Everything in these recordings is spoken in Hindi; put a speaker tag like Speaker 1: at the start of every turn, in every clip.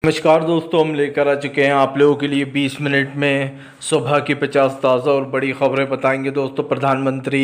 Speaker 1: नमस्कार दोस्तों, हम लेकर आ चुके हैं आप लोगों के लिए 20 मिनट में सुबह की 50 ताज़ा और बड़ी खबरें बताएंगे। दोस्तों, प्रधानमंत्री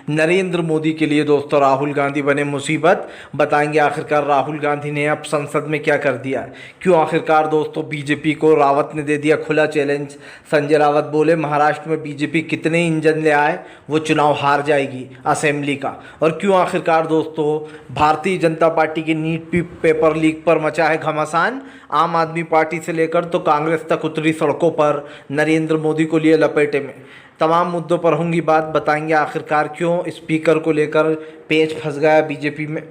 Speaker 1: नरेंद्र मोदी के लिए दोस्तों राहुल गांधी बने मुसीबत। बताएंगे आखिरकार राहुल गांधी ने अब संसद में क्या कर दिया है, क्यों आखिरकार दोस्तों बीजेपी को रावत ने दे दिया खुला चैलेंज। संजय रावत बोले महाराष्ट्र में बीजेपी कितने इंजन ले आए वो चुनाव हार जाएगी असेंबली का। और क्यों आखिरकार दोस्तों भारतीय जनता पार्टी के नीट पेपर लीक पर मचा है घमासान। आम आदमी पार्टी से लेकर तो कांग्रेस तक उतरी सड़कों पर, नरेंद्र मोदी को लिए लपेटे में। तमाम मुद्दों पर होंगी बात। बताएंगे आखिरकार क्यों स्पीकर को लेकर पेच फंस गया बीजेपी में।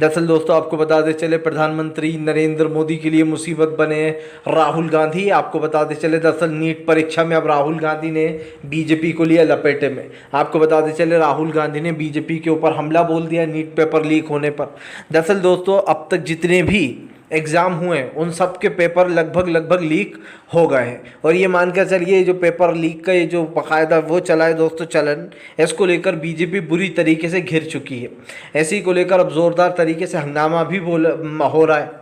Speaker 1: दरअसल दोस्तों आपको बता दें चले प्रधानमंत्री नरेंद्र मोदी के लिए मुसीबत बने राहुल गांधी। आपको बताते चले दरअसल नीट परीक्षा में अब राहुल गांधी ने बीजेपी को लिया लपेटे में। आपको बताते चले राहुल गांधी ने बीजेपी के ऊपर हमला बोल दिया नीट पेपर लीक होने पर। दरअसल दोस्तों अब तक जितने भी एग्ज़ाम हुए उन सब के पेपर लगभग लीक हो गए हैं। और ये मानकर चलिए जो पेपर लीक का ये जो बाकायदा वो चला है दोस्तों चलन, इसको लेकर बीजेपी बुरी तरीके से घिर चुकी है। ऐसी को लेकर अब ज़ोरदार तरीके से हंगामा भी हो रहा है।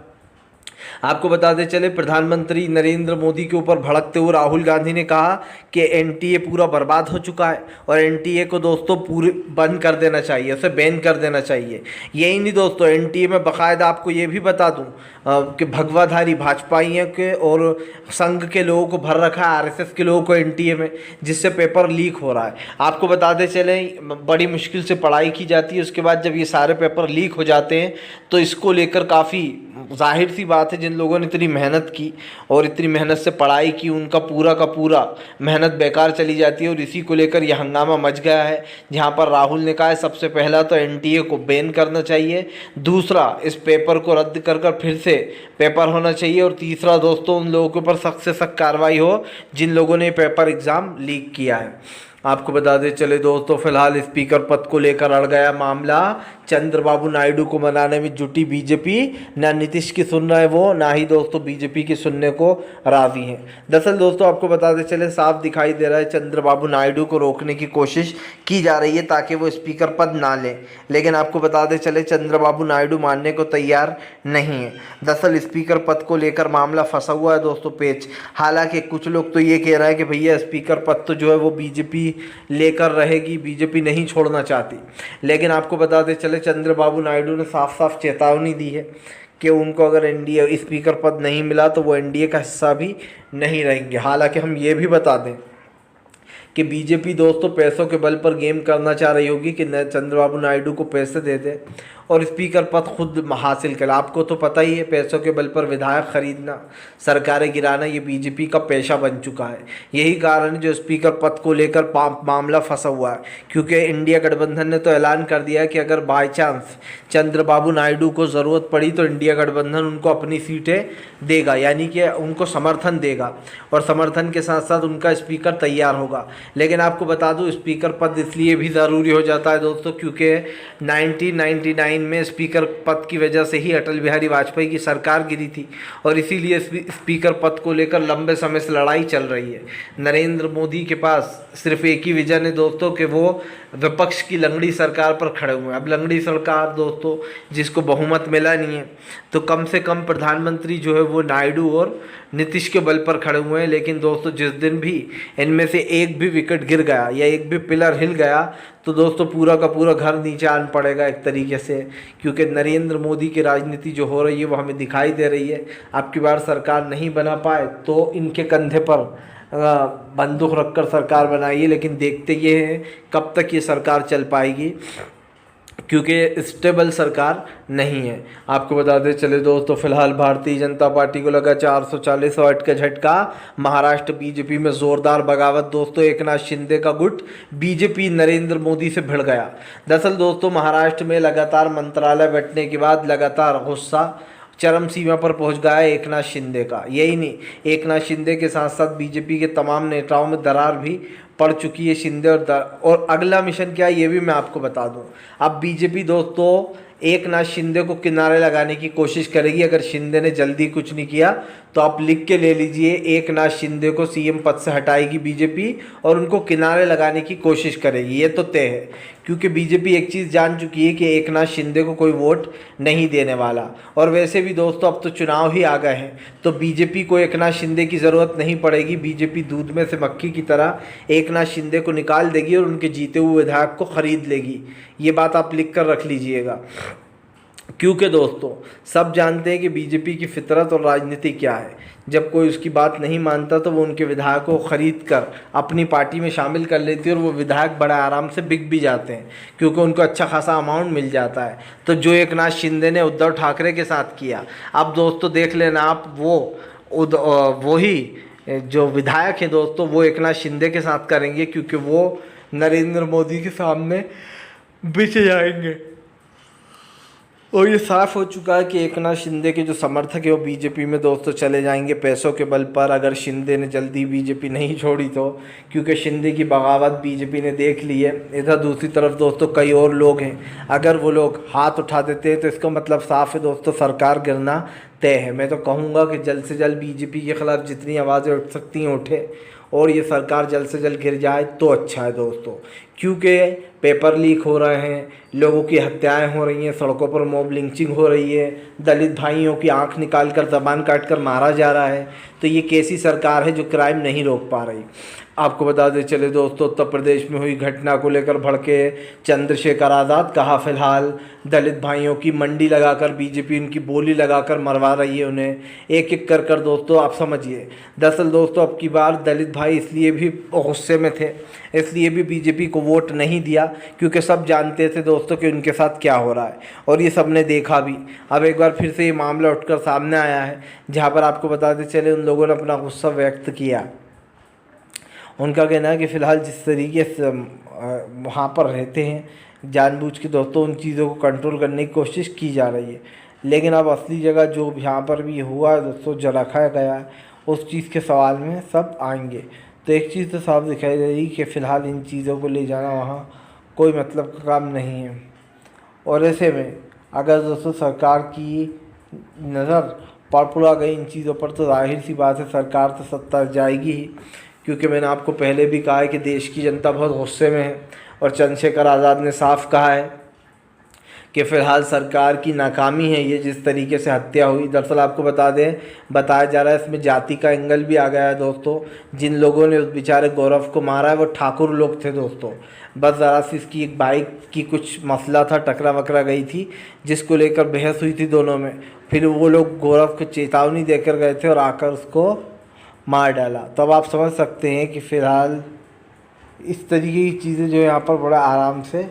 Speaker 1: आपको बताते चले प्रधानमंत्री नरेंद्र मोदी के ऊपर भड़कते हुए राहुल गांधी ने कहा कि एनटीए पूरा बर्बाद हो चुका है और एनटीए को दोस्तों पूरे बंद कर देना चाहिए, उसे बैन कर देना चाहिए। यही नहीं दोस्तों, एनटीए में बाकायदा आपको ये भी बता दूं कि भगवाधारी भाजपाइयों के और संघ के लोगों को भर रखा है, आरएसएस के लोगों को एनटीए में, जिससे पेपर लीक हो रहा है। आपको बताते चले बड़ी मुश्किल से पढ़ाई की जाती है, उसके बाद जब ये सारे पेपर लीक हो जाते हैं तो इसको लेकर काफ़ी जाहिर सी बात है जिन लोगों ने इतनी मेहनत की और इतनी मेहनत से पढ़ाई की उनका पूरा का पूरा मेहनत बेकार चली जाती है। और इसी को लेकर यह हंगामा मच गया है, जहां पर राहुल ने कहा है सबसे पहला तो एनटीए को बैन करना चाहिए, दूसरा इस पेपर को रद्द कर फिर से पेपर होना चाहिए, और तीसरा दोस्तों उन लोगों के ऊपर सख्त से सख्त कार्रवाई हो जिन लोगों ने पेपर एग्ज़ाम लीक किया है। आपको बता दें चले दोस्तों फिलहाल स्पीकर पद को लेकर अड़ गया मामला। चंद्रबाबू नायडू को मनाने में जुटी बीजेपी, ना नीतीश की सुन रहा है वो, ना ही दोस्तों बीजेपी की सुनने को राजी हैं। दरअसल दोस्तों आपको बताते चले साफ दिखाई दे रहा है चंद्रबाबू नायडू को रोकने की कोशिश की जा रही है ताकि वो स्पीकर पद ना लें, लेकिन आपको बताते चले चंद्रबाबू नायडू मानने को तैयार नहीं है। दरअसल स्पीकर पद को लेकर मामला फंसा हुआ है दोस्तों पेच। हालांकि कुछ लोग तो ये कह रहे हैं कि भैया स्पीकर पद तो जो है वो बीजेपी लेकर रहेगी, बीजेपी नहीं छोड़ना चाहती। लेकिन आपको बताते चले चंद्रबाबू नायडू ने साफ साफ चेतावनी दी है कि उनको अगर एनडीए स्पीकर पद नहीं मिला तो वो एनडीए का हिस्सा भी नहीं रहेंगे। हालांकि हम ये भी बता दें कि बीजेपी दोस्तों पैसों के बल पर गेम करना चाह रही होगी कि चंद्रबाबू नायडू को पैसे दे दे और स्पीकर पद खुद हासिल कर। आपको तो पता ही है पैसों के बल पर विधायक खरीदना, सरकारें गिराना ये बीजेपी का पेशा बन चुका है। यही कारण जो स्पीकर पद को लेकर मामला फंसा हुआ है, क्योंकि इंडिया गठबंधन ने तो ऐलान कर दिया है कि अगर बाई चांस चंद्रबाबू नायडू को ज़रूरत पड़ी तो इंडिया गठबंधन उनको अपनी सीटें देगा, यानी कि उनको समर्थन देगा और समर्थन के साथ साथ उनका स्पीकर तैयार होगा। लेकिन आपको बता दूं स्पीकर पद इसलिए भी ज़रूरी हो जाता है दोस्तों क्योंकि 1999 में स्पीकर पद की वजह से ही अटल बिहारी वाजपेयी की सरकार गिरी थी और इसीलिए स्पीकर पद को लेकर लंबे समय से लड़ाई चल रही है। नरेंद्र मोदी के पास सिर्फ एक ही विजन है दोस्तों कि वो विपक्ष की लंगड़ी सरकार पर खड़े हुए हैं। अब लंगड़ी सरकार दोस्तों जिसको बहुमत मिला नहीं है, तो कम से कम प्रधानमंत्री जो है वो नायडू और नीतीश के बल पर खड़े हुए हैं। लेकिन दोस्तों जिस दिन भी इनमें से एक भी विकेट गिर गया या एक भी पिलर हिल गया तो दोस्तों पूरा का पूरा घर नीचे आन पड़ेगा एक तरीके से, क्योंकि नरेंद्र मोदी की राजनीति जो हो रही है वो हमें दिखाई दे रही है। अब की बार सरकार नहीं बना पाए तो इनके कंधे पर बंदूक रखकर सरकार बनाइए, लेकिन देखते ये हैं कब तक ये सरकार चल पाएगी, क्योंकि स्टेबल सरकार नहीं है। आपको बताते चले दोस्तों फिलहाल भारतीय जनता पार्टी को लगा 440 वाट का झटका। महाराष्ट्र बीजेपी में जोरदार बगावत दोस्तों, एकनाथ शिंदे का गुट बीजेपी नरेंद्र मोदी से भिड़ गया। दरअसल दोस्तों महाराष्ट्र में लगातार मंत्रालय बैठने के बाद लगातार गुस्सा चरम सीमा पर पहुंच गया है एकनाथ शिंदे का। यही नहीं, एकनाथ शिंदे के साथ साथ बीजेपी के तमाम नेताओं में दरार भी पड़ चुकी है शिंदे और अगला मिशन क्या है ये भी मैं आपको बता दूं। अब बीजेपी दोस्तों एकनाथ शिंदे को किनारे लगाने की कोशिश करेगी। अगर शिंदे ने जल्दी कुछ नहीं किया तो आप लिख के ले लीजिए, एकनाथ शिंदे को सीएम पद से हटाएगी बीजेपी और उनको किनारे लगाने की कोशिश करेगी। ये तो तय है, क्योंकि बीजेपी एक चीज़ जान चुकी है कि एकनाथ शिंदे को कोई वोट नहीं देने वाला। और वैसे भी दोस्तों अब तो चुनाव ही आ गए हैं, तो बीजेपी को एकनाथ शिंदे की ज़रूरत नहीं पड़ेगी। बीजेपी दूध में से मक्खी की तरह एकनाथ शिंदे को निकाल देगी और उनके जीते हुए विधायक को खरीद लेगी। ये बात आप लिख कर रख लीजिएगा, क्योंकि दोस्तों सब जानते हैं कि बीजेपी की फितरत और राजनीति क्या है। जब कोई उसकी बात नहीं मानता तो वो उनके विधायकों को खरीद कर अपनी पार्टी में शामिल कर लेती है और वो विधायक बड़ा आराम से बिक भी जाते हैं, क्योंकि उनको अच्छा खासा अमाउंट मिल जाता है। तो जो एकनाथ शिंदे ने उद्धव ठाकरे के साथ किया, अब दोस्तों देख लेना आप, वो ही जो विधायक हैं दोस्तों वो एकनाथ शिंदे के साथ करेंगे, क्योंकि वो नरेंद्र मोदी के सामने बिक जाएंगे। और ये साफ हो चुका है कि एकनाथ शिंदे के जो समर्थक है वो बीजेपी में दोस्तों चले जाएंगे पैसों के बल पर, अगर शिंदे ने जल्दी बीजेपी नहीं छोड़ी तो, क्योंकि शिंदे की बगावत बीजेपी ने देख ली है। इधर दूसरी तरफ दोस्तों कई और लोग हैं, अगर वो लोग हाथ उठा देते हैं तो इसका मतलब साफ है दोस्तों सरकार गिरना तय है। मैं तो कहूँगा कि जल्द से जल्द बीजेपी के ख़िलाफ़ जितनी आवाज़ें उठ सकती हैं उठे और ये सरकार जल्द से जल्द गिर जाए तो अच्छा है दोस्तों, क्योंकि पेपर लीक हो रहे हैं, लोगों की हत्याएं हो रही हैं, सड़कों पर मॉब लिंचिंग हो रही है, दलित भाइयों की आंख निकाल कर ज़बान काट कर मारा जा रहा है। तो ये कैसी सरकार है जो क्राइम नहीं रोक पा रही। आपको बता दें चले दोस्तों, उत्तर प्रदेश में हुई घटना को लेकर भड़के चंद्रशेखर आज़ाद, कहा फिलहाल दलित भाइयों की मंडी लगाकर बीजेपी उनकी बोली लगाकर मरवा रही है उन्हें, एक एक कर कर दोस्तों आप समझिए। दरअसल दोस्तों अब की बार दलित भाई इसलिए भी गुस्से में थे, इसलिए भी बीजेपी को वोट नहीं दिया, क्योंकि सब जानते थे दोस्तों कि उनके साथ क्या हो रहा है और ये सब ने देखा भी। अब एक बार फिर से ये मामला उठकर सामने आया है, जहाँ पर आपको बताते चले उन लोगों ने अपना गुस्सा व्यक्त किया। उनका कहना है कि फ़िलहाल जिस तरीके से वहाँ पर रहते हैं जानबूझ के दोस्तों उन चीज़ों को कंट्रोल करने की कोशिश की जा रही है, लेकिन अब असली जगह जो यहाँ पर भी हुआ है दोस्तों जो रखा गया है उस चीज़ के सवाल में सब आएंगे। तो एक चीज़ तो साफ दिखाई दे रही कि फ़िलहाल इन चीज़ों को ले जाना वहाँ कोई मतलब का काम नहीं है। और ऐसे में अगर दोस्तों सरकार की नज़र पड़ गई इन चीज़ों पर तो जाहिर सी बात है सरकार तो सत्ता जाएगी ही, क्योंकि मैंने आपको पहले भी कहा है कि देश की जनता बहुत गुस्से में है और चंद्रशेखर आज़ाद ने साफ कहा है कि फ़िलहाल सरकार की नाकामी है ये जिस तरीके से हत्या हुई। दरअसल आपको बताया जा रहा है इसमें जाति का एंगल भी आ गया है दोस्तों। जिन लोगों ने उस बेचारे गौरव को मारा है वो ठाकुर लोग थे दोस्तों। बस ज़रा सी इसकी एक बाइक की कुछ मसला था, टकरा वकरा गई थी जिसको लेकर बहस हुई थी दोनों में, फिर वो लोग गौरव को चेतावनी देकर गए थे और आकर उसको मार डाला। तब आप समझ सकते हैं कि फ़िलहाल इस तरीके की चीज़ें जो यहाँ पर बड़ा आराम से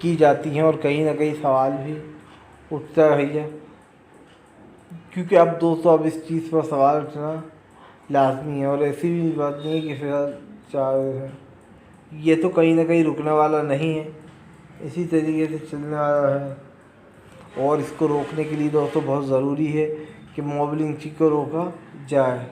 Speaker 1: की जाती हैं और कहीं ना कहीं सवाल भी उठता है, क्योंकि अब दोस्तों अब इस चीज़ पर सवाल उठना लाजमी है। और ऐसी भी बात नहीं है कि फ़िलहाल चाहे ये तो कहीं ना कहीं रुकने वाला नहीं है, इसी तरीके से चलने वाला है। और इसको रोकने के लिए दोस्तों बहुत ज़रूरी है कि मॉब लिंचिंग को रोका जाए।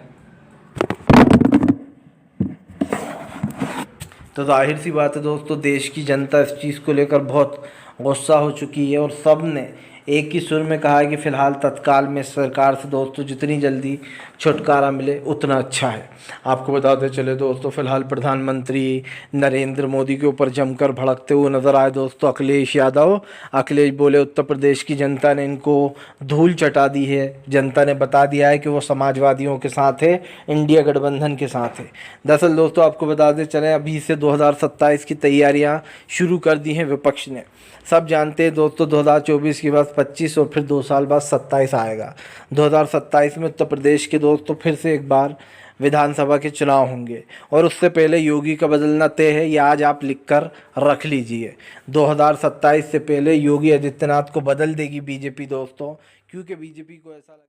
Speaker 1: तो जाहिर सी बात है दोस्तों देश की जनता इस चीज़ को लेकर बहुत गुस्सा हो चुकी है और सब ने एक ही सुर में कहा है कि फ़िलहाल तत्काल में सरकार से दोस्तों जितनी जल्दी छुटकारा मिले उतना अच्छा है। आपको बताते चले दोस्तों फ़िलहाल प्रधानमंत्री नरेंद्र मोदी के ऊपर जमकर भड़कते हुए नज़र आए दोस्तों अखिलेश यादव। अखिलेश बोले उत्तर प्रदेश की जनता ने इनको धूल चटा दी है, जनता ने बता दिया है कि वो समाजवादियों के साथ है, इंडिया गठबंधन के साथ है। दरअसल दोस्तों आपको बताते चलें अभी से 2027 की तैयारियाँ शुरू कर दी हैं विपक्ष ने। सब जानते हैं दोस्तों 2024 के बाद 25 और फिर 2 साल बाद 27 आएगा। 2027 में उत्तर प्रदेश के दोस्तों फिर से एक बार विधानसभा के चुनाव होंगे और उससे पहले योगी का बदलना तय है। ये आज आप लिख कर रख लीजिए, 2027 से पहले योगी आदित्यनाथ को बदल देगी बीजेपी दोस्तों, क्योंकि बीजेपी को ऐसा